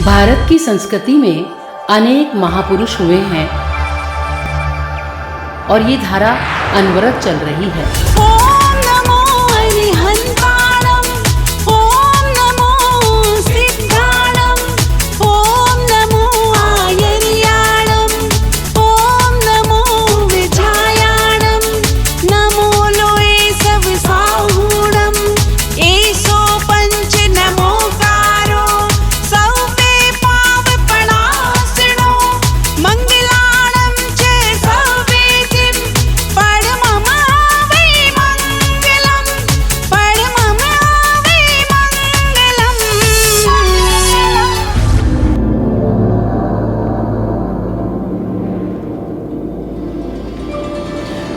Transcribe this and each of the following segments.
भारत की संस्कृति में अनेक महापुरुष हुए हैं और ये धारा अनवरत चल रही है। ओम नमो अरिहंताणं, ओम नमो सिद्धाणं, ओम नमो आयर्याणं, ओम नमो विजायाणं, नमो लोये सब साहूणं, एसो पंच नमोकारो सौपे पाव पणासणो, मंगलाणं च सौवेदिं परममावै मंगलम्, परममावै मंगलम्।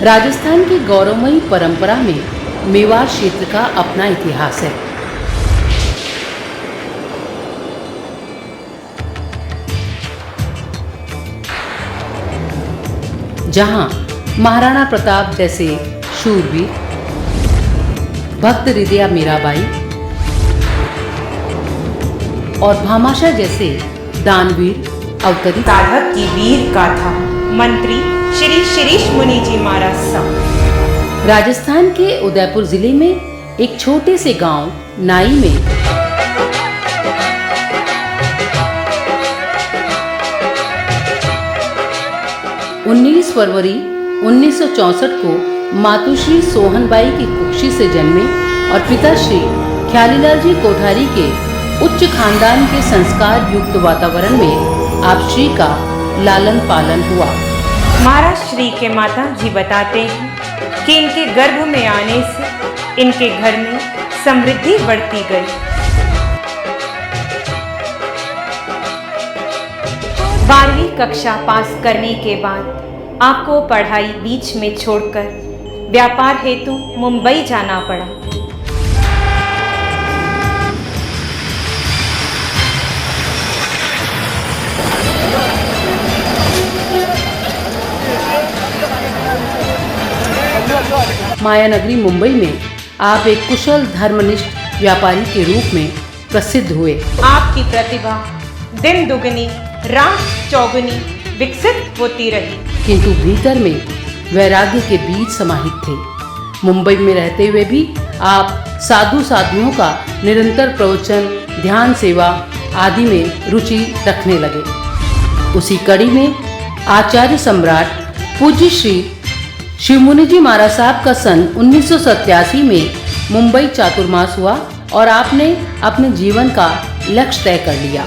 राजस्थान की गौरवमयी परंपरा में मेवाड़ क्षेत्र का अपना इतिहास है। जहां महाराणा प्रताप जैसे शूरवीर, भक्त हृदया मीराबाई और भामाशाह जैसे दानवीर अवतरित। साधक की वीर गाथा मंत्री श्री शिरीष मुनि जी महाराज साहब। राजस्थान के उदयपुर जिले में एक छोटे से गांव नाई में 19 फरवरी 1964 को मातुश्री सोहनबाई की कुक्षी से जन्मे और पिताश्री ख्यालीलाल जी कोठारी के उच्च खानदान के संस्कार युक्त वातावरण में आप श्री का लालन पालन हुआ। महाराज श्री के माता जी बताते हैं कि इनके गर्भ में आने से इनके घर में समृद्धि बढ़ती गई। 12वीं कक्षा पास करने के बाद आपको पढ़ाई बीच में छोड़कर व्यापार हेतु मुंबई जाना पड़ा। मायानगरी मुंबई में आप एक कुशल धर्मनिष्ठ व्यापारी के रूप में प्रसिद्ध हुए। आपकी प्रतिभा दिन दुगनी रात चौगुनी विकसित होती रही, किंतु भीतर में वैराग्य के बीज समाहित थे। मुंबई में रहते हुए भी आप साधु साधुओं का निरंतर प्रवचन, ध्यान सेवा आदि में रुचि रखने लगे। उसी कड़ी में आचार्य सम्राट पूज्य श्री शिवमुनि जी महाराज साहब का सन 1987 में मुंबई चातुर्मास हुआ और आपने अपने जीवन का लक्ष्य तय कर लिया।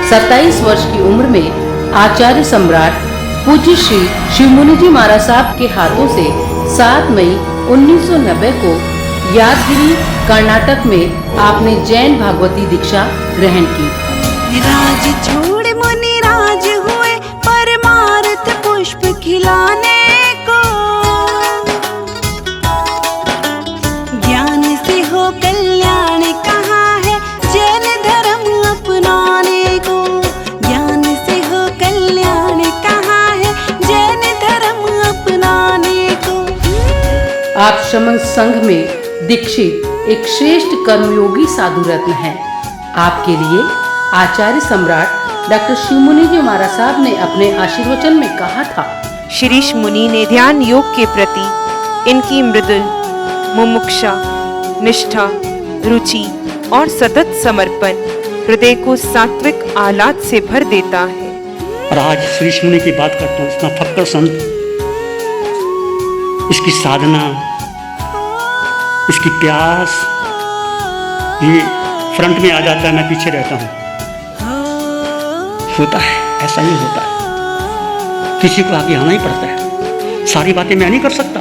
सत्ताईस वर्ष की उम्र में आचार्य सम्राट पूज्य श्री शिवमुनि जी महाराज साहब के हाथों से 7 मई 1990 को यादगिरी कर्नाटक में आपने जैन भागवती दीक्षा ग्रहण की। राज छोड़ मुनि राज हुए परमार्थ पुष्प खिलाने को, ज्ञान से हो कल्याण कहाँ है जैन धर्म अपनाने को, ज्ञान से हो कल्याण कहाँ है जैन धर्म अपनाने को। आप शमन संघ में दीक्षित एक श्रेष्ठ कर्मयोगी साधु रत्न हैं। आपके लिए आचार्य सम्राट डॉक्टर शिवमुनि जी महाराज साहब ने अपने आशीर्वचन में कहा था शिरीष मुनि ने ध्यान योग के प्रति इनकी मृदुल, मुमुक्षा, निष्ठा, रुचि और सतत समर्पण हृदय को सात्विक आह्लाद से भर देता है। और आज शिरीष मुनि की बात करता हूँ, इसका फक्कर संत, इसकी साधना, इसकी प्यास, ये फ्रंट में आ जाता है, मैं पीछे रहता हूँ। होता है, ऐसा ही होता है, किसी को आगे आना ही पड़ता है। सारी बातें मैं नहीं कर सकता,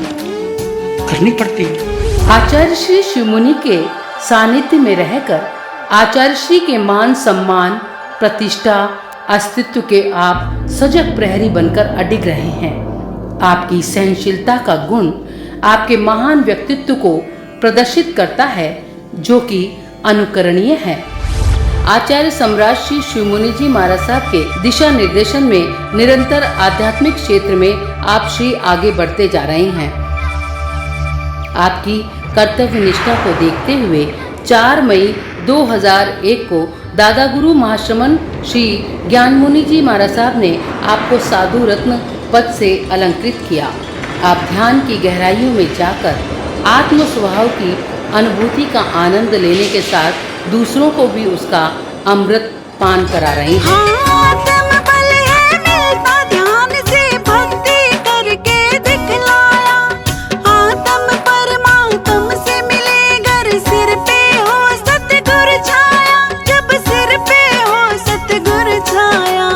करनी पड़ती है। आचार्य श्री शिवमुनि के सानिध्य में रहकर आचार्य श्री के मान सम्मान, प्रतिष्ठा, अस्तित्व के आप सजग प्रहरी बनकर अडिग रहे हैं। आपकी सहनशीलता का गुण आपके महान व्यक्तित्व को प्रदर्शित करता है, जो कि अनुकरणीय है। आचार्य सम्राट श्री शिवमुनि जी महाराज साहब के दिशा निर्देशन में निरंतर आध्यात्मिक क्षेत्र में आप श्री आगे बढ़ते जा रहे हैं। आपकी कर्तव्य निष्ठा को देखते हुए 4 मई 2001 को दादा गुरु महाश्रमण श्री ज्ञानमुनि जी महाराज साहब ने आपको साधु रत्न पद से अलंकृत किया। आप ध्यान की गहराइयों में जाकर आत्म स्वभाव की अनुभूति का आनंद लेने के साथ दूसरों को भी उसका अमृत पान करा रहे हैं। आत्म बल है मिलता ध्यान से, भक्ति करके दिखलाया। आत्म परमात्म से मिले घर, सिर पे हो सतगुरु छाया। जब सिर पे हो सतगुरु छाया,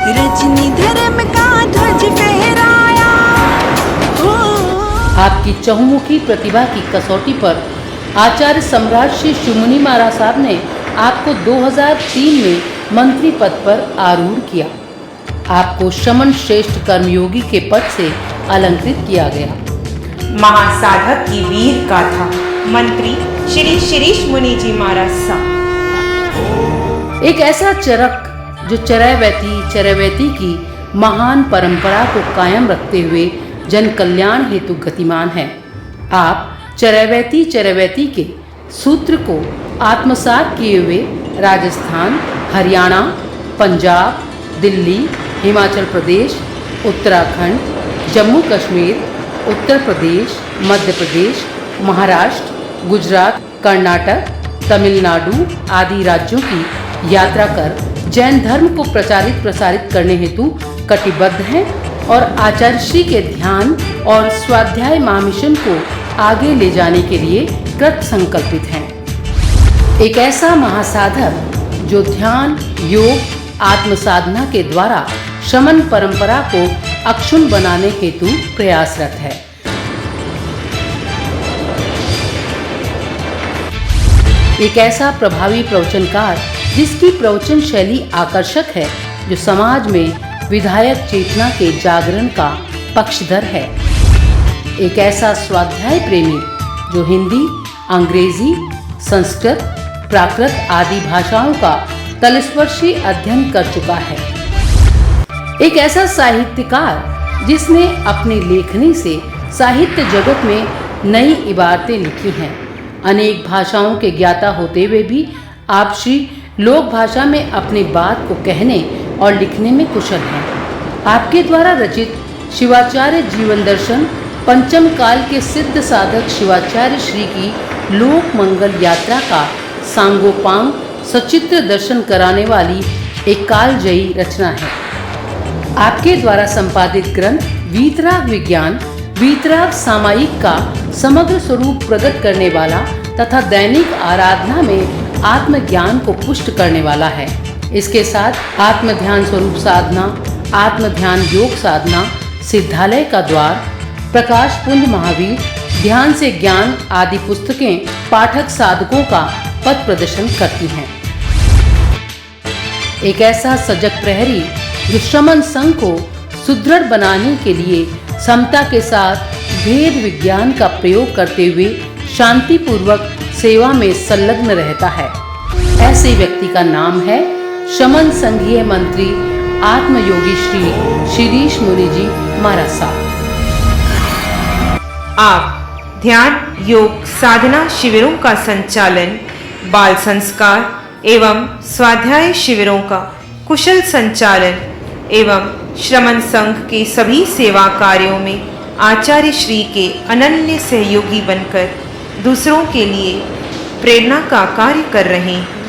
रजनी धर्म का ध्वज फहराया। आपकी चहुमुखी प्रतिभा की कसौटी पर आचार्य सम्राट श्री शिवमुनि महाराज साहब ने आपको 2003 में मंत्री पद पर आरूढ़ किया। आपको शमन श्रेष्ठ कर्मयोगी के पद से अलंकृत किया गया। महासाधक की वीर गाथा मंत्री श्री शिरीष मुनि जी महाराज साहब। एक ऐसा चरक जो चरैवेती की महान परंपरा को कायम रखते हुए जन कल्याण हेतु गतिमान है। आप चरैवेती के सूत्र को आत्मसात किए हुए राजस्थान, हरियाणा, पंजाब, दिल्ली, हिमाचल प्रदेश, उत्तराखंड, जम्मू कश्मीर, उत्तर प्रदेश, मध्य प्रदेश, महाराष्ट्र, गुजरात, कर्नाटक, तमिलनाडु आदि राज्यों की यात्रा कर जैन धर्म को प्रसारित करने हेतु कटिबद्ध हैं और आचार्य श्री के ध्यान और स्वाध्याय महामिशन को आगे ले जाने के लिए कृत संकल्पित हैं। एक ऐसा महासाधक जो ध्यान, योग, आत्म साधना के द्वारा शमन परंपरा को अक्षुण्ण बनाने हेतु प्रयासरत है। एक ऐसा प्रभावी प्रवचनकार जिसकी प्रवचन शैली आकर्षक है, जो समाज में विधायक चेतना के जागरण का पक्षधर है। एक ऐसा स्वाध्याय प्रेमी जो हिंदी, अंग्रेजी, संस्कृत, प्राकृत आदि भाषाओं का तलस्पर्शी अध्ययन कर चुका है। एक ऐसा साहित्यकार जिसने अपनी लेखनी से साहित्य जगत में नई इबारतें लिखी हैं। अनेक भाषाओं के ज्ञाता होते हुए भी आप श्री लोक भाषा में अपनी बात को कहने और लिखने में कुशल हैं। आपके द्वारा रचित शिवाचार्य जीवन दर्शन पंचम काल के सिद्ध साधक शिवाचार्य श्री की लोक मंगल यात्रा का सांगोपांग सचित्र दर्शन कराने वाली एक कालजयी रचना है। आपके द्वारा संपादित ग्रंथ वीतराग विज्ञान, वीतराग सामायिक का समग्र स्वरूप प्रकट करने वाला तथा दैनिक आराधना में आत्मज्ञान को पुष्ट करने वाला है। इसके साथ आत्म ध्यान स्वरूप साधना, आत्म ध्यान योग साधना, सिद्धालय का द्वार, प्रकाश पुंज महावीर, ध्यान से ज्ञान आदि पुस्तकें पाठक साधकों का पथ प्रदर्शन करती हैं। एक ऐसा सजग प्रहरी जो श्रमण संघ को सुदृढ़ बनाने के लिए समता के साथ भेद विज्ञान का प्रयोग करते हुए शांतिपूर्वक सेवा में संलग्न रहता है। ऐसे व्यक्ति का नाम है शमन संघीय मंत्री आत्मयोगी श्री शिरीष मुनि जी महाराज साहब। आप ध्यान योग साधना शिविरों का संचालन, बाल संस्कार एवं स्वाध्याय शिविरों का कुशल संचालन एवं श्रमण संघ के सभी सेवा कार्यों में आचार्य श्री के अनन्य सहयोगी बनकर दूसरों के लिए प्रेरणा का कार्य कर रहे हैं।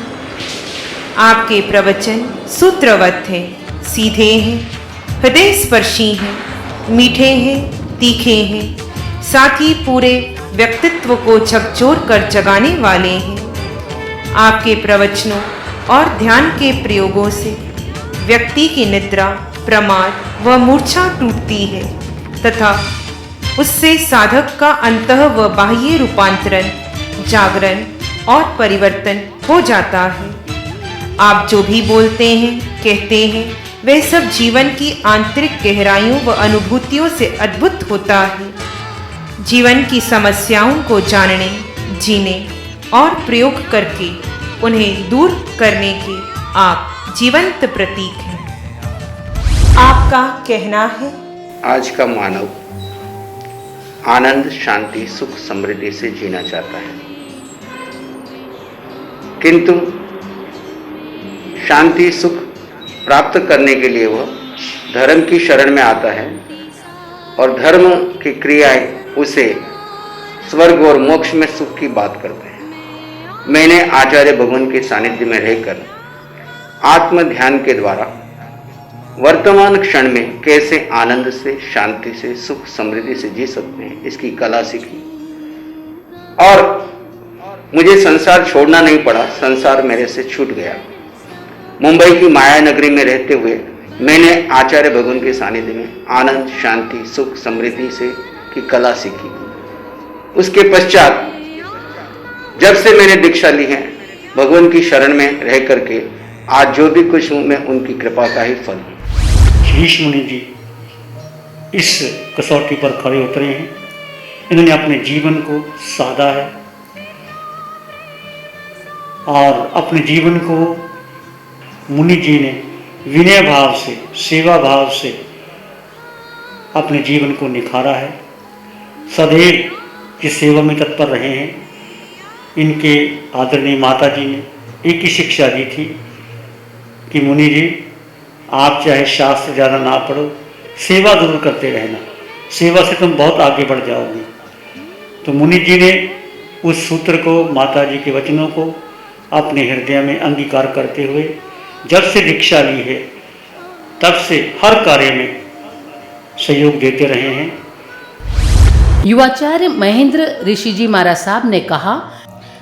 आपके प्रवचन सूत्रवत हैं, सीधे हैं, हृदय स्पर्शी हैं, मीठे हैं, तीखे हैं, साथ ही पूरे व्यक्तित्व को झकझोर कर जगाने वाले हैं। आपके प्रवचनों और ध्यान के प्रयोगों से व्यक्ति की निद्रा, प्रमाद व मूर्छा टूटती है तथा उससे साधक का अंतः व बाह्य रूपांतरण, जागरण और परिवर्तन हो जाता है। आप जो भी बोलते हैं, कहते हैं, वह सब जीवन की आंतरिक गहराइयों व अनुभूतियों से अद्भुत होता है। जीवन की समस्याओं को जानने, जीने और प्रयोग करके उन्हें दूर करने के आप जीवंत प्रतीक हैं। आपका कहना है, आज का मानव आनंद, शांति, सुख, समृद्धि से जीना चाहता है, किंतु शांति, सुख प्राप्त करने के लिए वह धर्म की शरण में आता है और धर्म की क्रियाएं उसे स्वर्ग और मोक्ष में सुख की बात करते हैं। मैंने आचार्य भगवान के सानिध्य में रहकर आत्म ध्यान के द्वारा वर्तमान क्षण में कैसे आनंद से, शांति से, सुख, समृद्धि से जी सकते हैं, इसकी कला सीखी और मुझे संसार छोड़ना नहीं पड़ा, संसार मेरे से छूट गया। मुंबई की माया नगरी में रहते हुए मैंने आचार्य भगवान के सानिध्य में आनंद, शांति, सुख, समृद्धि से की कला सीखी। उसके पश्चात जब से मैंने दीक्षा ली है, भगवान की शरण में रह करके आज जो भी कुछ हूँ, मैं उनकी कृपा का ही फल हूँ। शीश मुनि जी इस कसौटी पर खड़े उतरे हैं। इन्होंने अपने जीवन को साधा है और अपने जीवन को मुनि जी ने विनय भाव से, सेवा भाव से अपने जीवन को निखारा है। सदैव इस सेवा में तत्पर रहे हैं। इनके आदरणीय माता जी ने एक ही शिक्षा दी थी कि मुनि जी, आप चाहे शास्त्र ज़्यादा ना पढ़ो, सेवा जरूर करते रहना, सेवा से तुम बहुत आगे बढ़ जाओगे। तो मुनि जी ने उस सूत्र को, माता जी के वचनों को अपने हृदय में अंगीकार करते हुए जब से दीक्षा ली है तब से हर कार्य में सहयोग देते रहे हैं। युवाचार्य महेंद्र ऋषि जी महाराज साहब ने कहा,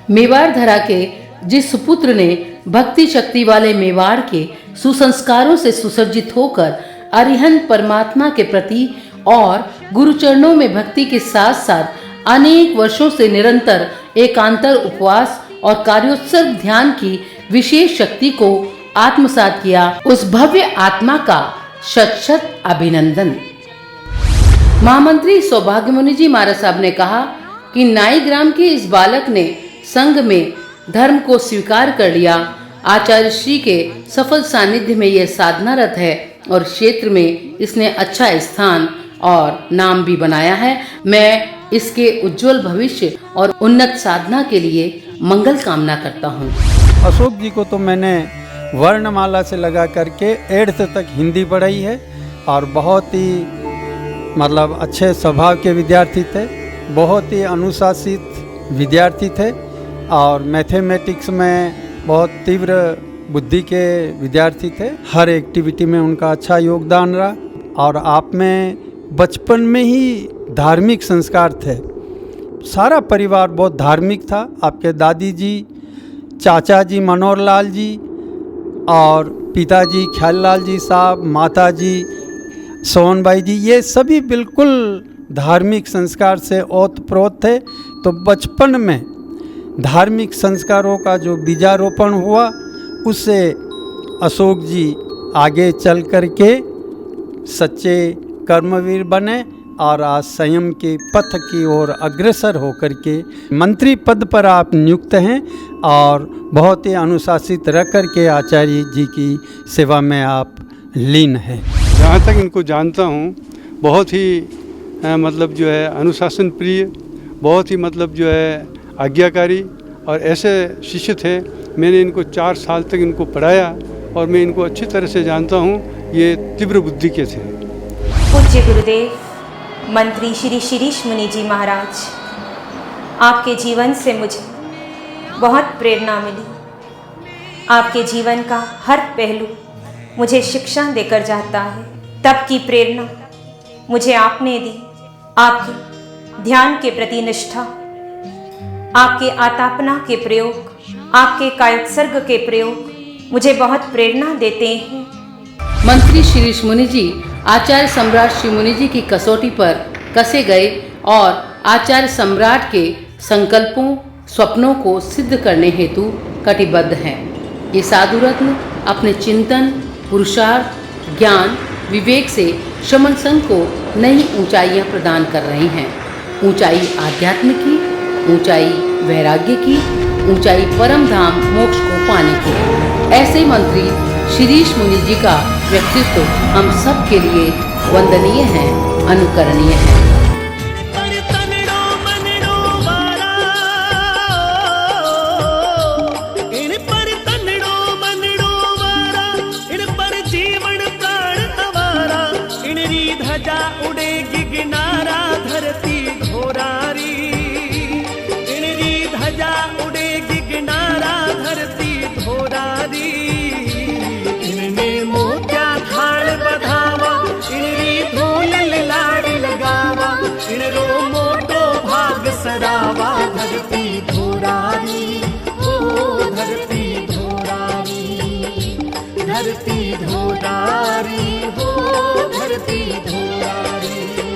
मेवाड़ धरा के जिस सुपुत्र ने भक्ति शक्ति वाले मेवाड़ के सुसंस्कारों से सुसज्जित होकर अरिहंत परमात्मा के प्रति और गुरुचरणों में भक्ति के साथ साथ अनेक वर्षों से निरंतर एकांतर उपवास और कार्योत्सर्ग ध्यान की विशेष शक्ति को आत्मसात किया, उस भव्य आत्मा का शत शत अभिनंदन। महामंत्री सौभाग्यमुनि जी महाराज साहब ने कहा कि नाई ग्राम के इस बालक ने संघ में धर्म को स्वीकार कर लिया। आचार्य श्री के सफल सानिध्य में यह साधनारत है और क्षेत्र में इसने अच्छा स्थान और नाम भी बनाया है। मैं इसके उज्जवल भविष्य और उन्नत साधना के लिए मंगल कामना करता हूँ। अशोक जी को तो मैंने वर्णमाला से लगा करके 8th तक हिंदी पढ़ाई है और बहुत ही मतलब अच्छे स्वभाव के विद्यार्थी थे, बहुत ही अनुशासित विद्यार्थी थे और मैथमेटिक्स में बहुत तीव्र बुद्धि के विद्यार्थी थे। हर एक्टिविटी में उनका अच्छा योगदान रहा और आप में बचपन में ही धार्मिक संस्कार थे। सारा परिवार बहुत धार्मिक था। आपके दादी जी, चाचा जी मनोहर लाल जी और पिताजी ख्याल लाल जी साहब, माता जी सोहन भाई जी, ये सभी बिल्कुल धार्मिक संस्कार से ओतप्रोत थे। तो बचपन में धार्मिक संस्कारों का जो बीजारोपण हुआ, उससे अशोक जी आगे चल कर के सच्चे कर्मवीर बने और आज संयम के पथ की ओर अग्रसर होकर के मंत्री पद पर आप नियुक्त हैं और बहुत ही अनुशासित रह कर के आचार्य जी की सेवा में आप लीन हैं। जहाँ तक इनको जानता हूँ, बहुत ही मतलब जो है अनुशासन प्रिय, बहुत ही मतलब जो है आज्ञाकारी और ऐसे शिष्य थे। मैंने इनको 4 साल तक इनको पढ़ाया और मैं इनको अच्छी तरह से जानता हूँ। ये तीव्र बुद्धि के थे। पूज्य गुरुदेव मंत्री श्री शिरीष मुनि जी महाराज, आपके जीवन से मुझे बहुत प्रेरणा मिली। आपके जीवन का हर पहलू मुझे शिक्षा देकर जाता है। तब की प्रेरणा मुझे आपने दी। आपके ध्यान के प्रति निष्ठा, आपके आतापना के प्रयोग, आपके कायोत्सर्ग के प्रयोग मुझे बहुत प्रेरणा देते हैं। मंत्री शिरीष मुनि जी आचार्य सम्राट श्री मुनि जी की कसौटी पर कसे गए और आचार्य सम्राट के संकल्पों स्वप्नों को सिद्ध करने हेतु कटिबद्ध हैं। ये साधु रत्न अपने चिंतन, पुरुषार्थ, ज्ञान, विवेक से शमन संघ को नई ऊंचाइयां प्रदान कर रहे हैं। ऊंचाई आध्यात्म की, ऊंचाई वैराग्य की, ऊंचाई परम धाम मोक्ष को पाने की। ऐसे मंत्री शिरीष मुनि जी का व्यक्तित्व हम सब के लिए वंदनीय है, अनुकरणीय है। उड़ेगी किनारा धरती घोरारी, इनरी ध्वजा उड़ेगी किनारा धरती घोरारी। इनने मोत्या थाल बधावा, इनरी धूल लाड़ लगावा, इनरो मोटो भाग सरावा धरती घोरारी। ओ धरती घोरारी, धरती घोरारी, हो धरती घोरारी।